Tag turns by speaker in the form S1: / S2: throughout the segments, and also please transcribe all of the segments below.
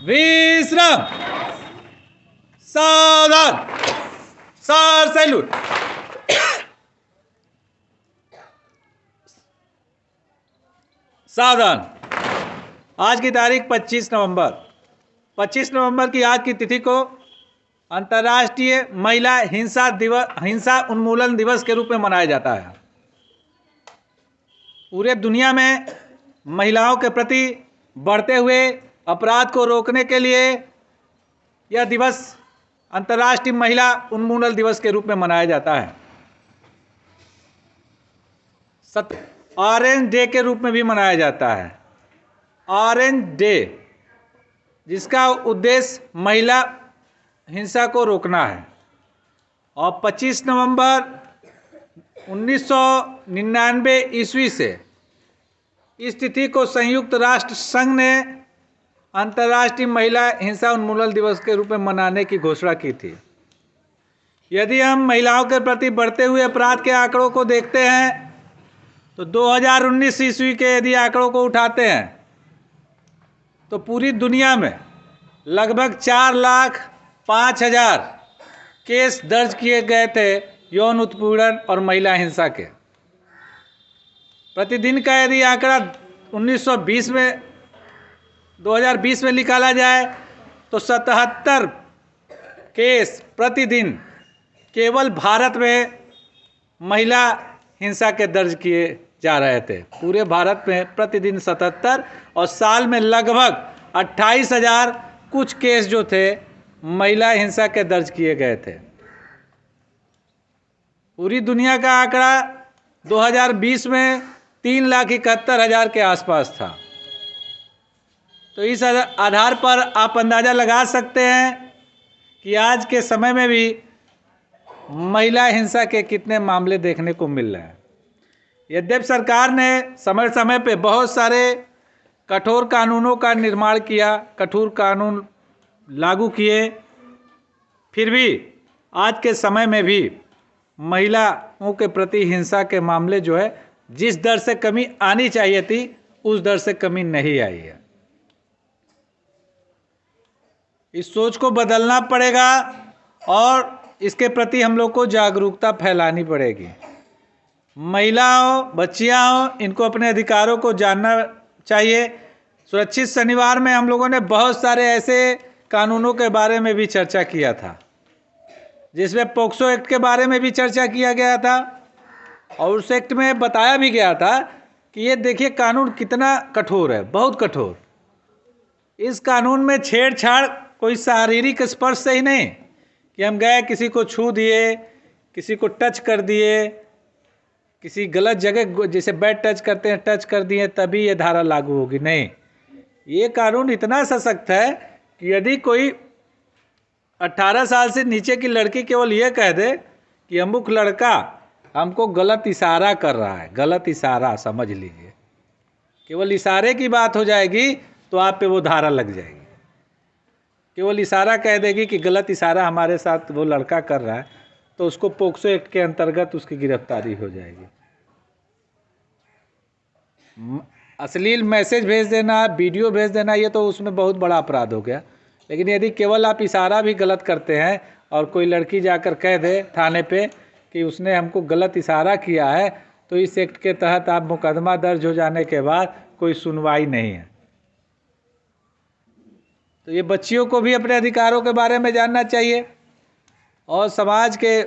S1: विश्राम, सावधान, sir salute. सावधान। आज की तारीख 25 नवंबर। 25 नवंबर की आज की तिथि को अंतर्राष्ट्रीय महिला हिंसा उन्मूलन दिवस के रूप में मनाया जाता है। पूरे दुनिया में महिलाओं के प्रति बढ़ते हुए अपराध को रोकने के लिए यह दिवस अंतर्राष्ट्रीय महिला उन्मूलन दिवस के रूप में मनाया जाता है। ऑरेंज डे के रूप में भी मनाया जाता है। ऑरेंज डे, जिसका उद्देश्य महिला हिंसा को रोकना है। और 25 नवंबर 1999 ईस्वी से इस तिथि को संयुक्त राष्ट्र संघ ने अंतर्राष्ट्रीय महिला हिंसा उन्मूलन दिवस के रूप में मनाने की घोषणा की थी। यदि हम महिलाओं के प्रति बढ़ते हुए अपराध के आंकड़ों को देखते हैं तो 2019 ईस्वी के यदि आंकड़ों को उठाते हैं तो पूरी दुनिया में लगभग 4,05,000 केस दर्ज किए गए थे यौन उत्पीड़न और महिला हिंसा के। प्रतिदिन का यदि आंकड़ा 2020 में निकाला जाए तो 77 केस प्रतिदिन केवल भारत में महिला हिंसा के दर्ज किए जा रहे थे। पूरे भारत में प्रतिदिन 77 और साल में लगभग 28,000 कुछ केस जो थे महिला हिंसा के दर्ज किए गए थे। पूरी दुनिया का आंकड़ा 2020 में 3,71,000 के आसपास था। तो इस आधार पर आप अंदाज़ा लगा सकते हैं कि आज के समय में भी महिला हिंसा के कितने मामले देखने को मिल रहे हैं। यद्यपि सरकार ने समय समय पे बहुत सारे कठोर कानूनों का निर्माण किया, कठोर कानून लागू किए, फिर भी आज के समय में भी महिलाओं के प्रति हिंसा के मामले जो है जिस दर से कमी आनी चाहिए थी उस दर से कमी नहीं आई है। इस सोच को बदलना पड़ेगा और इसके प्रति हम लोग को जागरूकता फैलानी पड़ेगी। महिलाओं, बच्चियां हों, इनको अपने अधिकारों को जानना चाहिए। सुरक्षित शनिवार में हम लोगों ने बहुत सारे ऐसे कानूनों के बारे में भी चर्चा किया था, जिसमें पोक्सो एक्ट के बारे में भी चर्चा किया गया था और उस एक्ट में बताया भी गया था कि ये देखिए कानून कितना कठोर है, बहुत कठोर। इस कानून में छेड़छाड़ कोई शारीरिक स्पर्श से ही नहीं कि हम गए किसी को छू दिए, किसी को टच कर दिए, किसी गलत जगह जैसे बेड टच करते हैं टच कर दिए तभी ये धारा लागू होगी, नहीं। ये कानून इतना सशक्त है कि यदि कोई 18 साल से नीचे की लड़की केवल ये कह दे कि अमुक लड़का हमको गलत इशारा कर रहा है, गलत इशारा समझ लीजिए, केवल इशारे की बात हो जाएगी तो आप पे वो धारा लग जाएगी। केवल इशारा कह देगी कि गलत इशारा हमारे साथ वो लड़का कर रहा है तो उसको पोक्सो एक्ट के अंतर्गत उसकी गिरफ्तारी हो जाएगी। अश्लील मैसेज भेज देना, वीडियो भेज देना, ये तो उसमें बहुत बड़ा अपराध हो गया। लेकिन यदि केवल आप इशारा भी गलत करते हैं और कोई लड़की जाकर कह दे थाने पे कि उसने हमको गलत इशारा किया है तो इस एक्ट के तहत आप मुकदमा दर्ज हो जाने के बाद कोई सुनवाई नहीं है। तो ये बच्चियों को भी अपने अधिकारों के बारे में जानना चाहिए और समाज के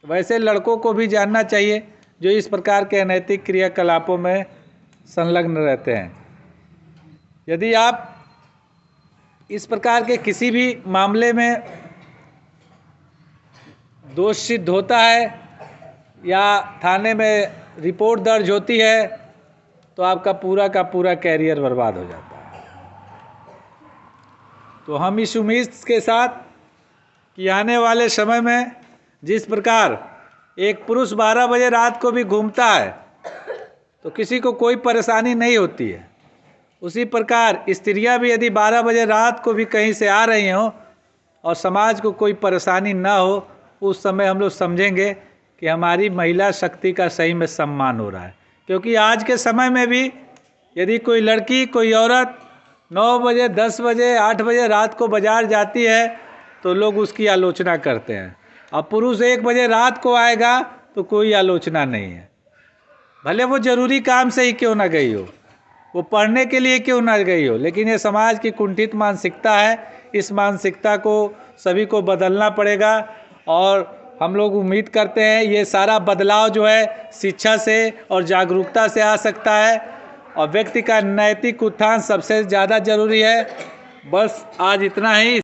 S1: वैसे लड़कों को भी जानना चाहिए जो इस प्रकार के अनैतिक क्रियाकलापों में संलग्न रहते हैं। यदि आप इस प्रकार के किसी भी मामले में दोष सिद्ध होता है या थाने में रिपोर्ट दर्ज होती है तो आपका पूरा का पूरा कैरियर बर्बाद हो जाता है। तो हम इस उम्मीद के साथ कि आने वाले समय में जिस प्रकार एक पुरुष 12 बजे रात को भी घूमता है तो किसी को कोई परेशानी नहीं होती है, उसी प्रकार स्त्रियां भी यदि 12 बजे रात को भी कहीं से आ रही हों और समाज को कोई परेशानी ना हो, उस समय हम लोग समझेंगे कि हमारी महिला शक्ति का सही में सम्मान हो रहा है। क्योंकि आज के समय में भी यदि कोई लड़की, कोई औरत 9 बजे, 10 बजे, 8 बजे रात को बाजार जाती है तो लोग उसकी आलोचना करते हैं। अब पुरुष 1 बजे रात को आएगा तो कोई आलोचना नहीं है, भले वो जरूरी काम से ही क्यों ना गई हो, वो पढ़ने के लिए क्यों ना गई हो। लेकिन ये समाज की कुंठित मानसिकता है, इस मानसिकता को सभी को बदलना पड़ेगा। और हम लोग उम्मीद करते हैं ये सारा बदलाव जो है शिक्षा से और जागरूकता से आ सकता है, और व्यक्ति का नैतिक उत्थान सबसे ज़्यादा जरूरी है। बस आज इतना ही।